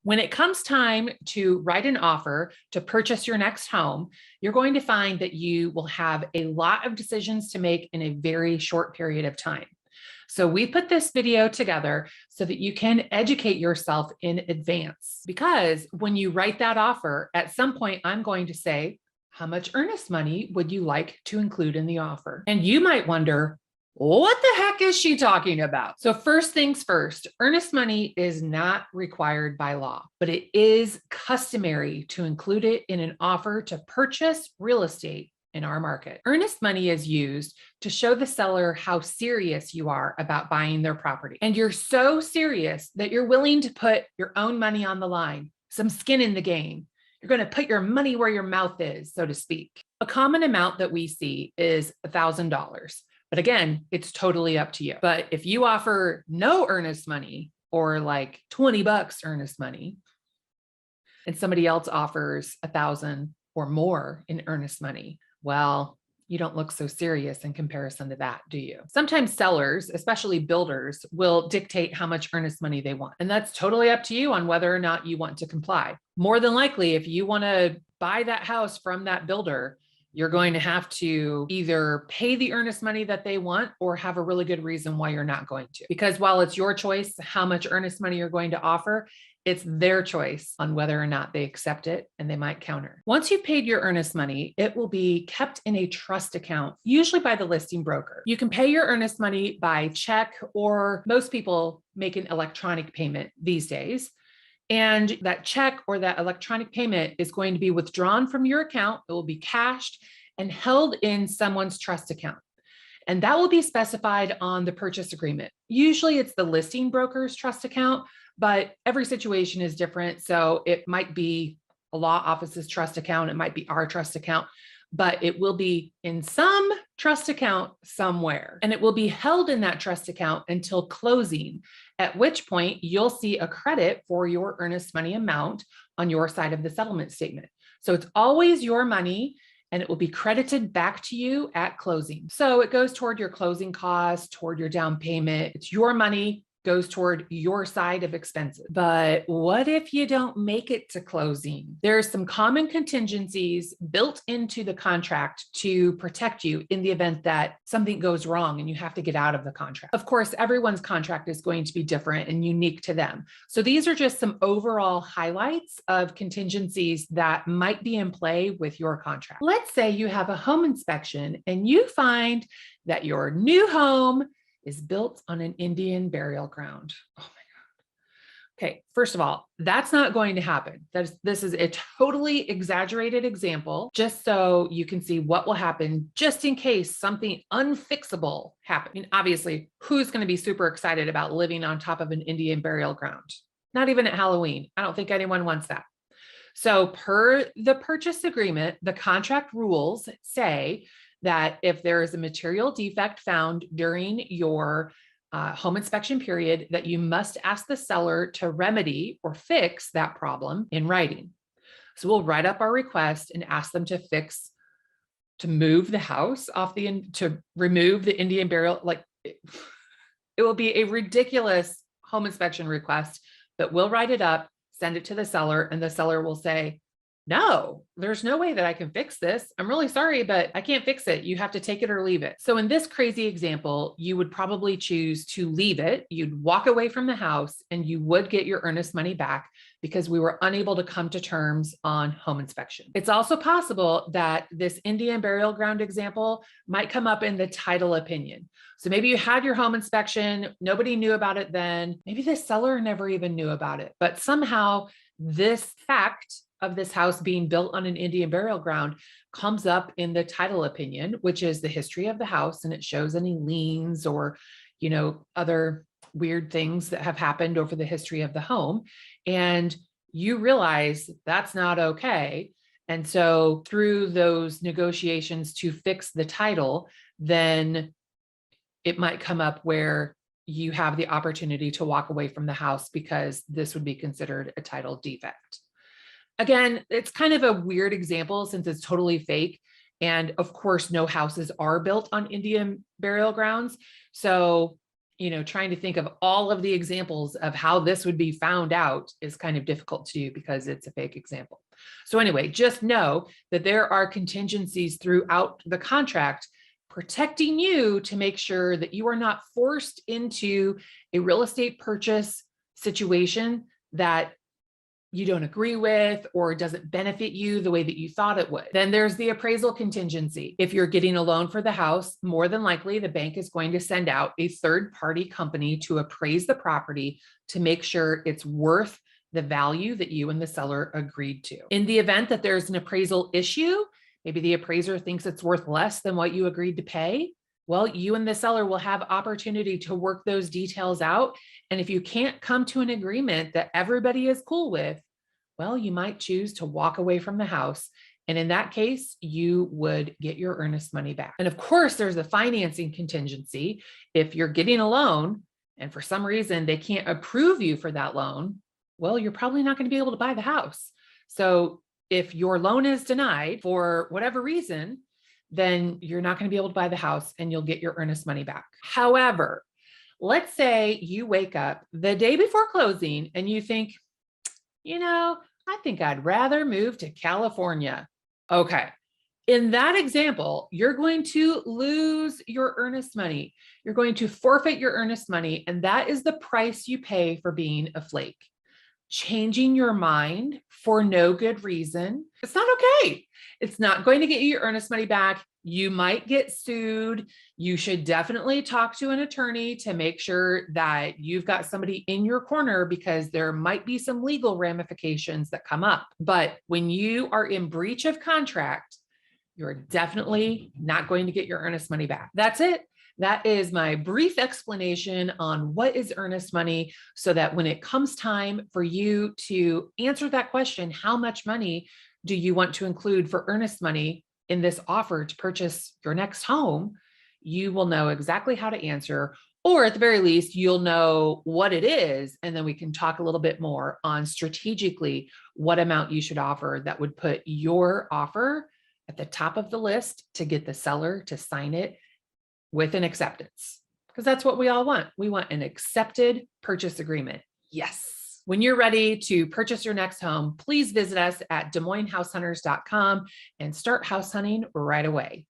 When it comes time to write an offer to purchase your next home, you're going to find that you will have a lot of decisions to make in a very short period of time. So we put this video together so that you can educate yourself in advance, because when you write that offer, at some point, I'm going to say, how much earnest money would you like to include in the offer? And you might wonder, what the heck is she talking about? So first things first, earnest money is not required by law, but it is customary to include it in an offer to purchase real estate in our market. Earnest money is used to show the seller how serious you are about buying their property. And you're so serious that you're willing to put your own money on the line, some skin in the game. You're going to put your money where your mouth is, so to speak. A common amount that we see is $1,000. But again, it's totally up to you. But if you offer no earnest money or like $20 earnest money, and somebody else offers 1,000 or more in earnest money, well, you don't look so serious in comparison to that, do you? Sometimes sellers, especially builders, will dictate how much earnest money they want. And that's totally up to you on whether or not you want to comply. More than likely, if you want to buy that house from that builder, you're going to have to either pay the earnest money that they want or have a really good reason why you're not going to. Because while it's your choice how much earnest money you're going to offer, it's their choice on whether or not they accept it, and they might counter. Once you've paid your earnest money, it will be kept in a trust account, usually by the listing broker. You can pay your earnest money by check, or most people make an electronic payment these days. And that check or that electronic payment is going to be withdrawn from your account. It will be cashed and held in someone's trust account. And that will be specified on the purchase agreement. Usually it's the listing broker's trust account, but every situation is different. So it might be a law office's trust account. It might be our trust account, but it will be in some trust account somewhere. And it will be held in that trust account until closing, at which point you'll see a credit for your earnest money amount on your side of the settlement statement. So it's always your money, and it will be credited back to you at closing. So it goes toward your closing costs, toward your down payment. It's your money, goes toward your side of expenses. But what if you don't make it to closing? There's some common contingencies built into the contract to protect you in the event that something goes wrong and you have to get out of the contract. Of course, everyone's contract is going to be different and unique to them. So these are just some overall highlights of contingencies that might be in play with your contract. Let's say you have a home inspection and you find that your new home is built on an Indian burial ground. Oh my God. Okay, first of all, that's not going to happen. This is a totally exaggerated example, just so you can see what will happen just in case something unfixable happens. I mean, obviously, who's going to be super excited about living on top of an Indian burial ground? Not even at Halloween. I don't think anyone wants that. So per the purchase agreement, the contract rules say that if there is a material defect found during your home inspection period, that you must ask the seller to remedy or fix that problem in writing. So we'll write up our request and ask them to move the house off to remove the Indian burial. Like it will be a ridiculous home inspection request, but we'll write it up, send it to the seller, and the seller will say, no, there's no way that I can fix this. I'm really sorry, but I can't fix it. You have to take it or leave it. So in this crazy example, you would probably choose to leave it. You'd walk away from the house and you would get your earnest money back because we were unable to come to terms on home inspection. It's also possible that this Indian burial ground example might come up in the title opinion. So maybe you had your home inspection, nobody knew about it then. Maybe the seller never even knew about it, but somehow this fact of this house being built on an Indian burial ground comes up in the title opinion, which is the history of the house, and it shows any liens or, other weird things that have happened over the history of the home. And you realize that's not okay. And so through those negotiations to fix the title, then it might come up where you have the opportunity to walk away from the house because this would be considered a title defect. Again, it's kind of a weird example since it's totally fake. And of course, no houses are built on Indian burial grounds. So trying to think of all of the examples of how this would be found out is kind of difficult to do because it's a fake example. So anyway, just know that there are contingencies throughout the contract protecting you to make sure that you are not forced into a real estate purchase situation that you don't agree with or doesn't benefit you the way that you thought it would. Then there's the appraisal contingency. If you're getting a loan for the house, more than likely the bank is going to send out a third-party company to appraise the property to make sure it's worth the value that you and the seller agreed to. In the event that there's an appraisal issue, maybe the appraiser thinks it's worth less than what you agreed to pay, well, you and the seller will have opportunity to work those details out. And if you can't come to an agreement that everybody is cool with, well, you might choose to walk away from the house. And in that case, you would get your earnest money back. And of course, there's a financing contingency. If you're getting a loan and for some reason they can't approve you for that loan, well, you're probably not going to be able to buy the house. So if your loan is denied for whatever reason, then you're not going to be able to buy the house and you'll get your earnest money back. However, let's say you wake up the day before closing and you think, I think I'd rather move to California. Okay. In that example, you're going to lose your earnest money. You're going to forfeit your earnest money, and that is the price you pay for being a flake. Changing your mind for no good reason, it's not okay. It's not going to get you your earnest money back. You might get sued. You should definitely talk to an attorney to make sure that you've got somebody in your corner because there might be some legal ramifications that come up. But when you are in breach of contract, you're definitely not going to get your earnest money back. That's it. That is my brief explanation on what is earnest money so that when it comes time for you to answer that question, how much money do you want to include for earnest money in this offer to purchase your next home, you will know exactly how to answer, or at the very least, you'll know what it is. And then we can talk a little bit more on strategically what amount you should offer that would put your offer at the top of the list to get the seller to sign it with an acceptance, because that's what we all want. We want an accepted purchase agreement. Yes. When you're ready to purchase your next home, please visit us at DesMoinesHouseHunters.com and start house hunting right away.